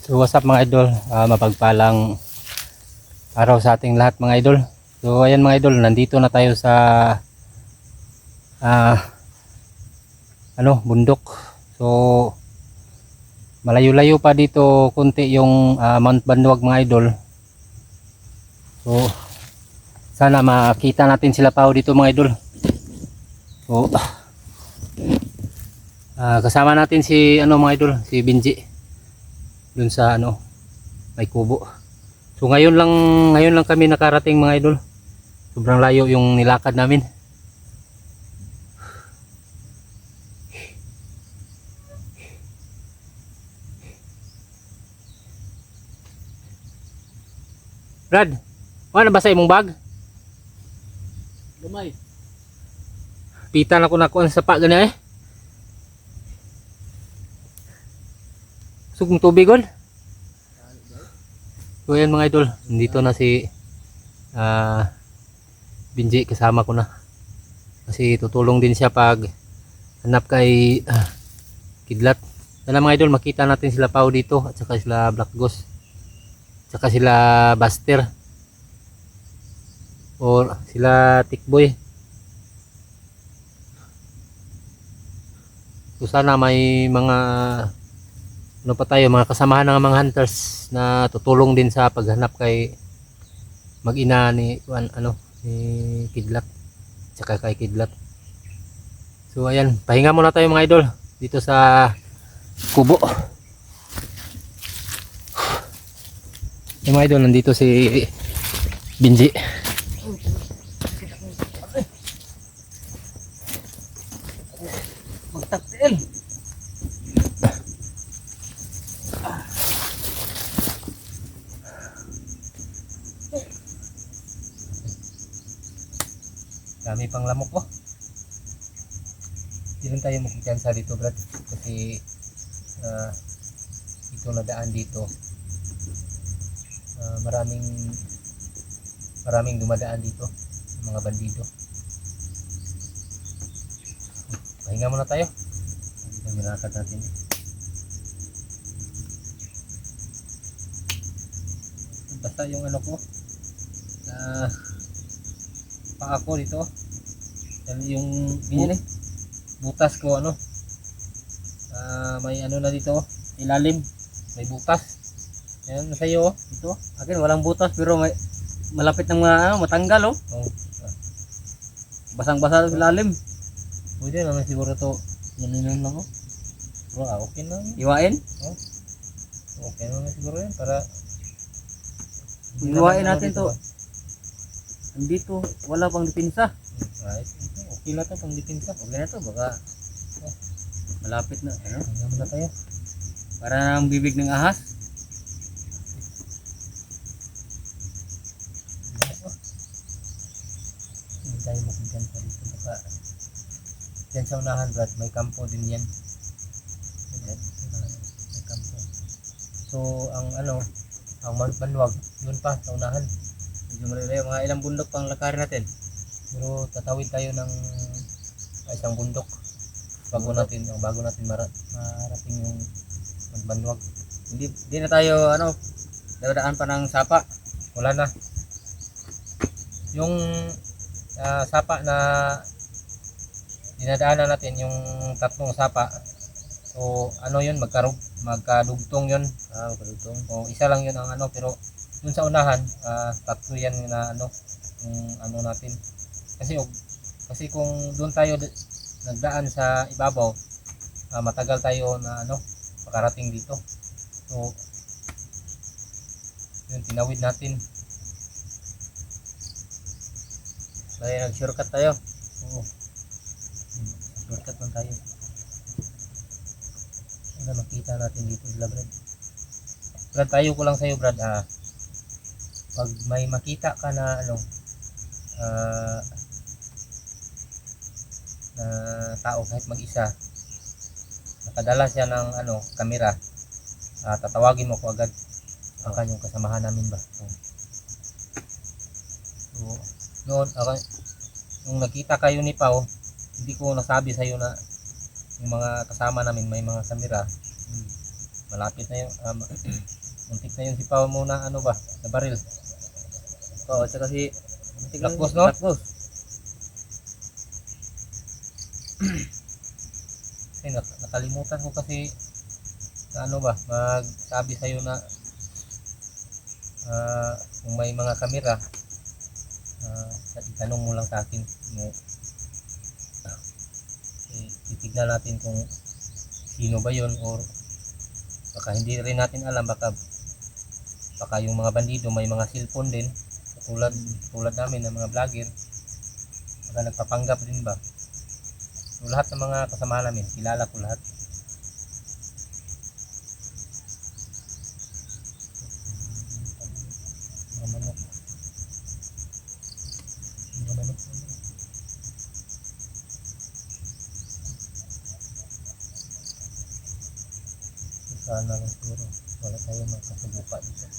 So what's up mga idol, mapagpalang araw sa ating lahat mga idol. So ayan mga idol, nandito na tayo sa bundok. So malayo-layo pa dito konti yung Mount Banduag mga idol. So sana makita natin sila pa dito mga idol. So kasama natin si mga idol, si Benji dun sa may kubo. So ngayon lang kami nakarating mga idol. Sobrang layo yung nilakad namin. Brad, ano ba sa imong bag? Gamay. Pita na ko nakuha sa sapa gani eh. Sugong tubig gol. So ayan mga idol, nandito na si Benji, kasama ko na. Kasi tutulong din siya pag hanap kay kidlat. Sana mga idol makita natin sila Pao dito at saka sila Black Ghost. At saka sila Buster. O sila Tikboy. So sana may mga pa tayo, mga kasamahan ng mga hunters na tutulong din sa paghanap kay mag-ina ni ni Kidlat tsaka kay Kidlat. So ayan, pahinga muna tayo mga idol dito sa kubo. Yung mga idol, nandito si Benji. Magtaktil. Dami pang lamok po. Hindi rin tayo magkikansa dito Brad. Kasi ito na daan dito. Maraming dumadaan dito. Mga bandido. Pahinga muna tayo. Hindi na minakad natin. Basta yung ko. Paa ko dito. Yung butas ko may na dito, ilalim, may butas. Ayan sa iyo dito. Akin walang butas pero may malapit ng mga matanggal Oh. Basang-basa sa ilalim. Pwede naman siguro to. Yan lang Bro, okay na. Iwain. Okay naman siguro yan para Iwain natin to. Andito wala pang depensa. Right. Okay na to pang depensa. Okay na to, baka malapit na Hanggang na tayo. para ng bibig ng ahas. Hindi tayo magkikansa dito. Baka dyan sa unahan Brad, may kampo din yan. Ayan, may kampo. So ang Mount Banduag, yun pa sa unahan. Medyo malayo, mga ilang bundok pang lakarin natin. Pero tatawid tayo ng isang bundok bago natin marating yung Mount Banduag. Hindi na tayo dadaan pa ng sapa. Wala na. Yung sapa na dinadaanan natin, yung tatlong sapa. So yun, magkadugtong yun. Magkadugtong. O isa lang yun ang pero dun sa unahan, tatlo yan na yung natin. Kasi kung doon tayo nagdaan sa ibabaw, matagal tayo na makarating dito. So yun, tinawid natin. Kaya nag-shortcut tayo. Oo. Shortcut lang tayo. Ano makita natin dito sila Brad? Brad, tayo ko lang sa'yo Brad. Pag may makita ka na na tao kahit mag-isa, nakadala siya ng kamera, tatawagin mo ko agad ang kanyang kasamahan namin ba. So noon nung nakita kayo ni Pao, hindi ko nasabi sa iyo na yung mga kasama namin may mga kamera. malapit na yung muntik na yung sipaw mo na ano ba, sa baril. Oo, tsaka si Black Boss, no? Black Boss. Kasi nakalimutan ko kasi na ano ba, magsabi sa'yo na kung may mga kamera, itanong mo lang sa akin. Titignan natin kung sino ba yon, or baka hindi rin natin alam, baka yung mga bandido may mga cellphone din tulad namin ng mga vlogger, baka nagpapanggap din ba. So, lahat ng mga kasama namin kilala ko lahat. Mga manok. Mga manok. Sana lang siguro wala tayo magkasabupa dito.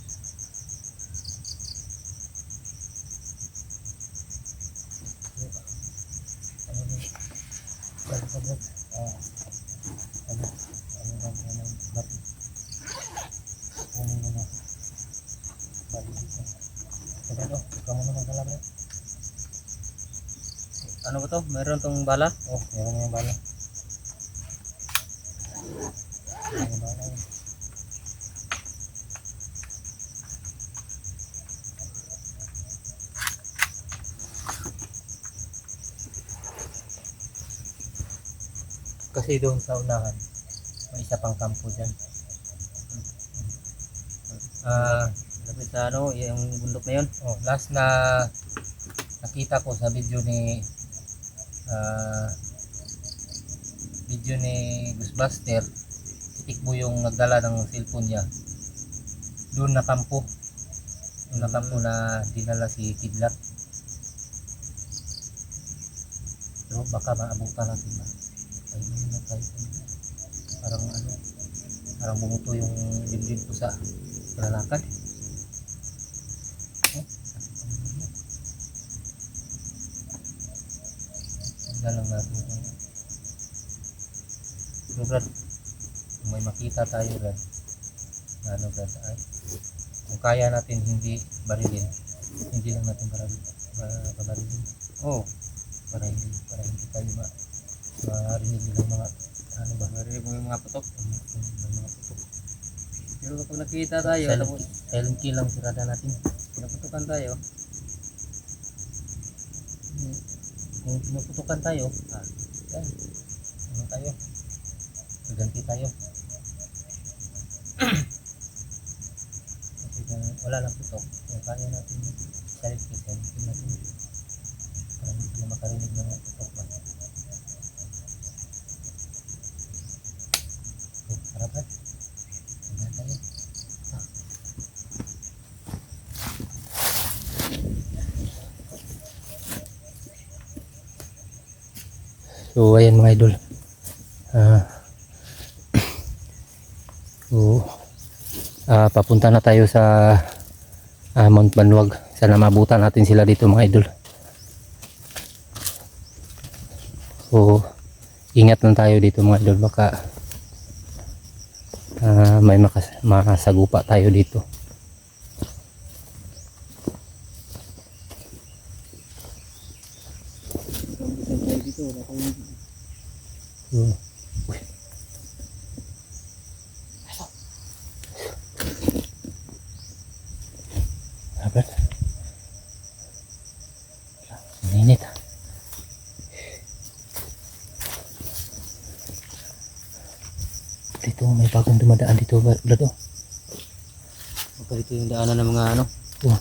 Ano ba to? Meron tong bala? Oh, meron yung bala. Yung bala yun. Kasi doon sa unahan, may isa pang kampo dyan. Lapit sa ano, yung bundok na yun. Last na nakita ko sa video ni Ghostbuster, si Tikbo yung nagdala ng cellphone niya. Doon na kampo. Doon na kampo na dinala si Kidlat. Pero baka maabutan natin ba? Ayun na tayo. Parang bumuto yung dibdib ko sa lalakad. Tignan lang natin. Pero Brad, kung may makita tayo Brad, Brad, kung kaya natin hindi barilin, hindi lang natin barilin. Oh, Para hindi tayo marinig nilang mga marinig mo yung mga putok. mga putok. Pero kapag nakita tayo, tapos Silent kill lang sirada natin. naputukan tayo, Kung pinuputukan tayo, yan, ano tayo? Ganti tayo. Kasi kung wala lang putok, kung kaya natin silent kill natin. Para hindi sila makarinig ng putok ba. So, harap ha. Tingnan tayo. So ayan mga idol, papunta na tayo sa Mount Banwag. Sana mabutan natin sila dito mga idol. So ingat lang tayo dito mga idol, baka may makasagupa tayo dito. Uy. Dapat. Mainit. Dito may bagong dumadaan dito, Brad. Oh. baka dito yung daanan ng mga ano. Oh.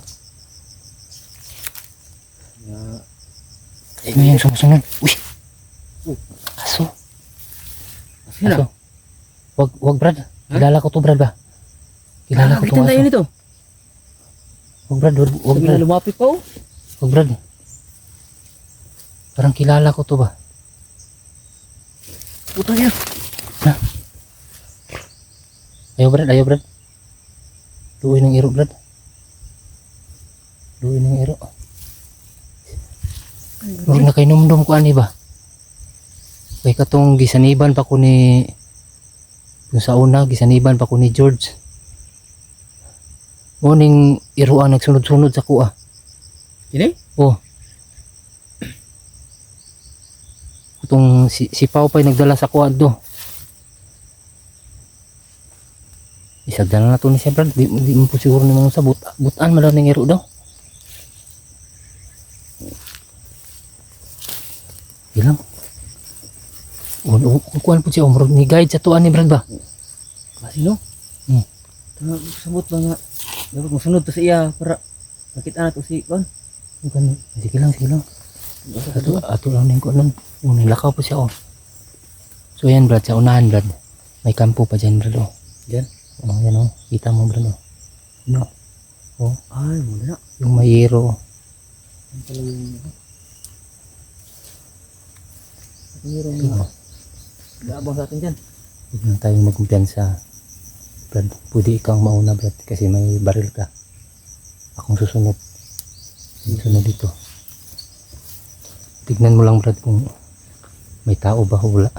Mga May yang sumusunod. Uy. Aso. Sino? Aso. Wag Brad. Kilala ko to Brad ba? Kilala ko to tayo aso. nito. Wag Brad, wag Sabi Brad. na lumapit pa oh. Wag Brad. Parang kilala ko to ba? Puta niya. Ayaw Brad. Luoy ng iro Brad. Luoy ng iro. Huwag na kayo numdum ko ani ba? Kay katong gisaniban pa ko ni Kung sa una, gisaniban pa ko ni George. Morning, iruan nagsunod-sunod sa kuha. Kini? Oh. Itong si Pao pa'y nagdala sa kuha do. Isagdala na to ni siya, Brad. Di mo po siguro naman sa butaan malang ng iro daw. Ilang. Kung kuhan po siya, umrog ni guide sa tuan ni Brad ba? Sino? Hmm. Sabot ba nga? Dapat mo sunod to sa iya para makita na to si Kon. Bukan, sige lang, sige lang. Ato lang din ko nun. Nilakaw po siya, oh. So yan, Brad, sa unahan, Brad. May kampo pa dyan, Brad, oh. Diyan? Oh, yan, oh. Kita mo, Brad, oh. No. Oh, Ay, muna na. yung mayero. Yan pala yung... Mayroon Ito, na. oh. Gaabang sa atin dyan. Huwag na tayong magkumpiyansa. Brad, pwede ikaw mauna, Brad, kasi may baril ka. Akong susunod. Sunod dito. Tignan mo lang, Brad, kung may tao ba o wala.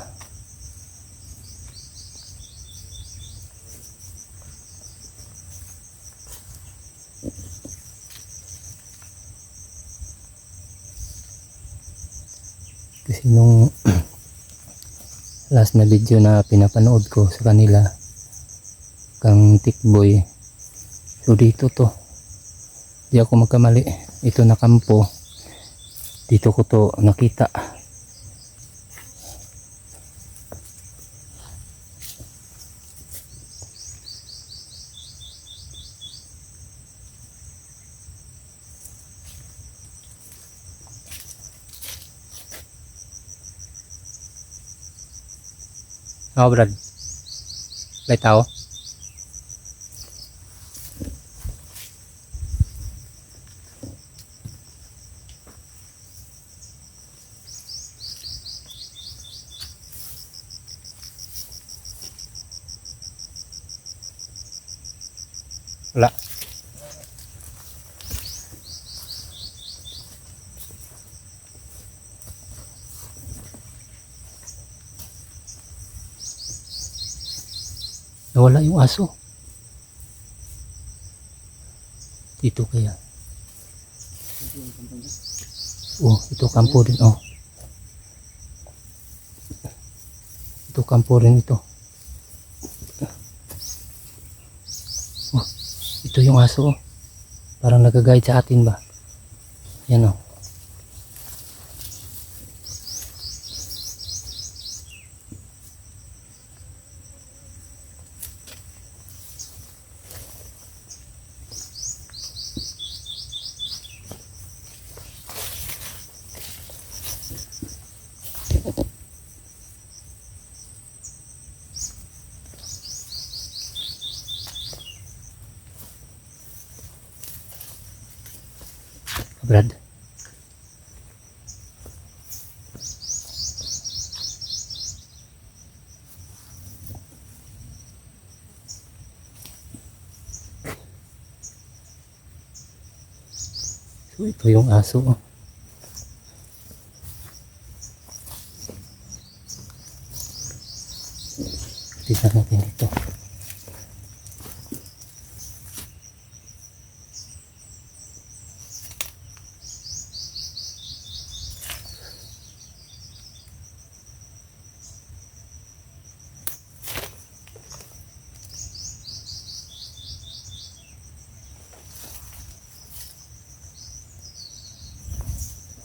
Kasi nung last na video na pinapanood ko sa kanila kang Tikboy, so dito to, di ako magkamali, ito na kampo, dito ko to nakita. Oh, Brad. May tao? Wala. Nawala yung aso. Dito kaya. Oh, ito kampo din. Oh. Ito kampo rin ito. Oh, ito yung aso. Oh. Parang nagagayad sa atin ba? Yan, oh. Brad. So ito yung aso. Oh. Tignan natin dito.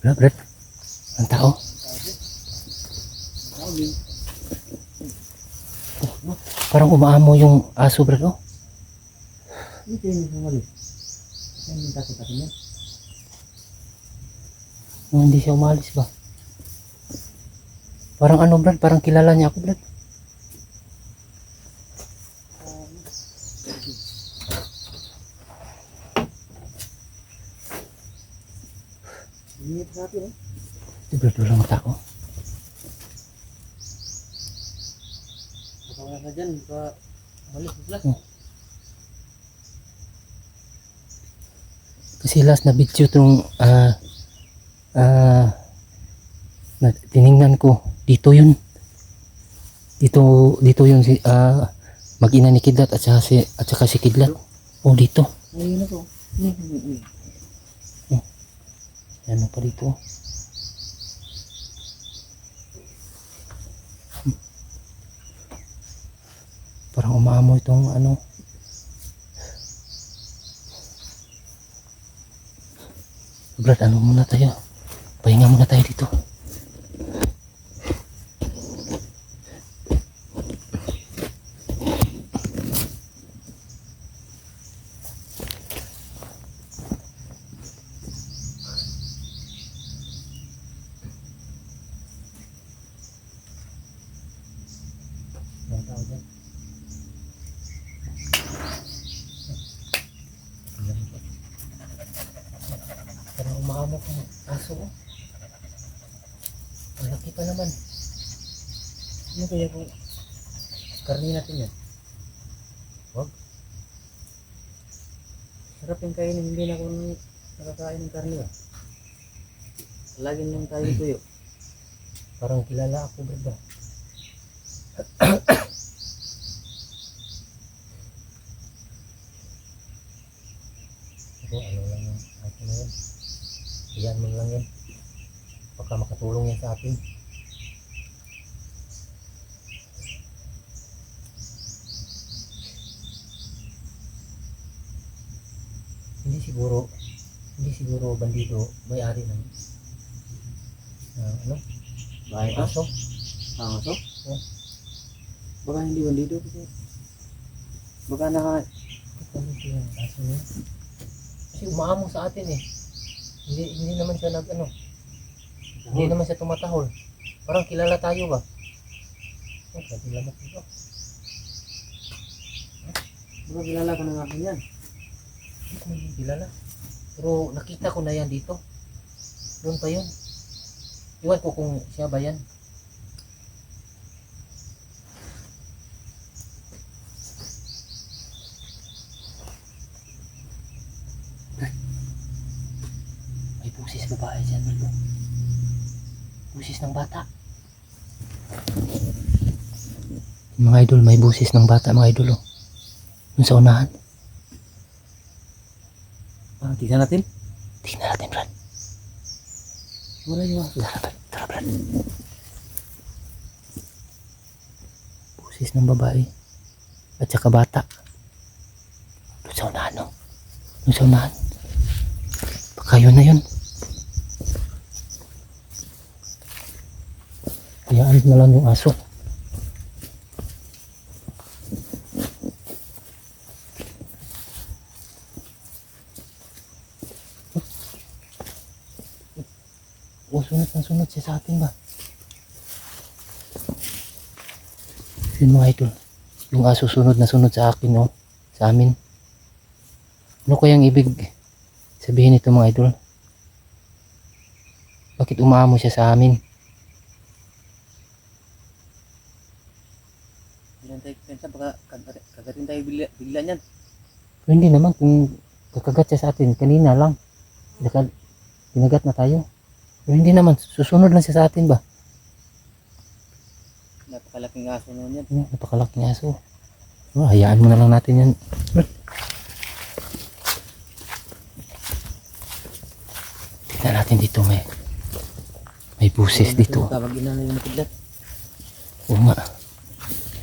Brad, ang tao. Oh, parang umaamo yung aso, Brad. Oh. Ito yung sumali. Yan yung takot atin yan. Hindi siya umalis ba? Parang ano, Brad? Parang kilala niya ako, Brad. Hindi sa atin eh. Ito, Brad, walang tao. Baka wala na dyan. Baka malis bigla. Oh. Kasi last na video itong na tiningnan ko, dito yun. Dito yung si mag-ina ni Kidlat at saka si Kidlat. Oh, dito. Ayun na to. Ano pa dito? Parang umaamoy itong ano. Brad, ano muna tayo? Pahinga muna tayo dito. Ang tao dyan. Parang umaamok ng aso. Ang laki pa naman. Ano kaya kung karni natin yan? Wag. Sarap yung kainin, hindi na ako nakakain ng karne ba? Lagi nang tayo tuyo. Parang kilala ako, brad. Ito, ano lang yung aso na yan. Iyan mo lang yan. Baka makatulong yan sa atin. Hindi siguro bandido may-ari ng ano? Bahay ka? Aso. Ang aso? Oh. Baka hindi bandido kasi. Baka naka... Ito yung aso niya. Kasi umaamo sa atin eh. Hindi naman siya hindi naman siya tumatahol. Parang kilala tayo ba? Oh, sabi lamok dito. Baka kilala ko ng akin yan. Hindi ko naman kilala. Pero nakita ko na yan dito. Doon pa yun. Iwan ko kung siya ba yan. May pusis babae dyan, Marlo. Busis ng bata. Mga idol, may busis ng bata, mga idol. Doon sa unahan. Tignan natin. Tingnan natin, Brad. Wala yung aso. Tara, Brad. Busis ng babae. At saka bata. Doon sa unahan, no? Doon sa unahan. Baka yun na yun. Hayaan na lang yung aso. O, sunod siya sa atin ba? Yun mga idol. Yung aso sunod sa akin, no? Sa amin. Ano kayang ibig sabihin nito mga idol? Bakit umaamo siya sa amin? Hindi tayo pensa, baka kagatin tayo bigla niyan. Pero hindi naman kung kakagat siya sa atin. Kanina lang. Kinagat na tayo. Pero hindi naman. Susunod lang siya sa atin ba? Napakalaking aso naman yan. Napakalaking aso. Oh, hayaan mo na lang natin yan. Tignan natin dito may busis dito. Tawag ina na yung nakidlat. Oo nga.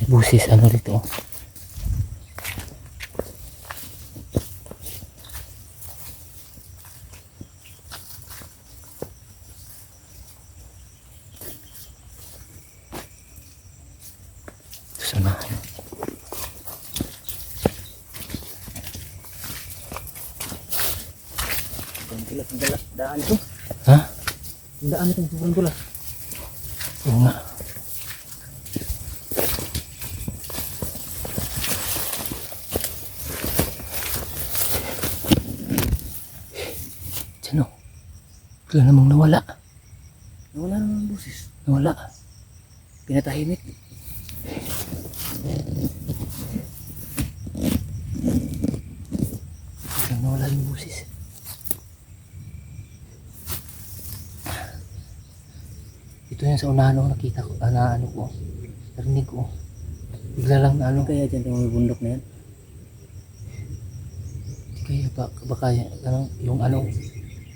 May busis ano dito. Sana. Ang daan ito. Ha? Ang daan itong sobrang tulas. Oo nga. Diyan o. Bigla namang nawala. Wala naman ang busis. Nawala. Pinatahimik. Biglang nawala yung busis. Ito yung sa unahan ko nakita ko. Ano ko. Narinig ko. Bigla lang na ano. Kaya dyan yung bundok na yan. Di kaya baka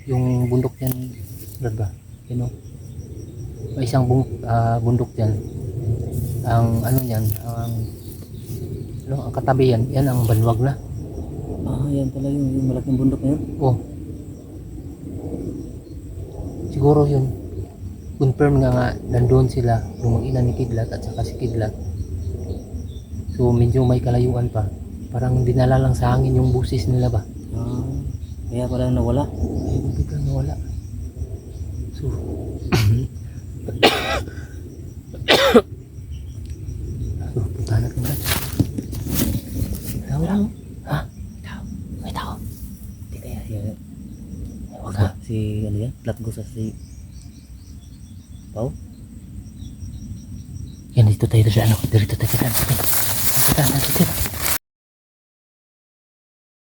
yung bundok yan, Brad ba? You know? May isang bundok yan. Ang ano yan, ang katabi yan, yan ang banwag na. Yan pala yung malaking bundok na yun. Oh. Siguro yun. Confirm nga nandun sila, yung mag-ina ni Kidlat at saka si Kidlat. So medyo may kalayuan pa. Parang dinala lang sa hangin yung busis nila ba? Kaya pala nawala. Ay, biglang nawala. So, so punta natin ba? Tao lang. Ha? Tao. May tao. Hindi kaya yan. Huwag ha. Si ano yan? Platgo sa si Pao? Yan, dito tayo sa ano. Dito tayo sa ano. Dito tayo.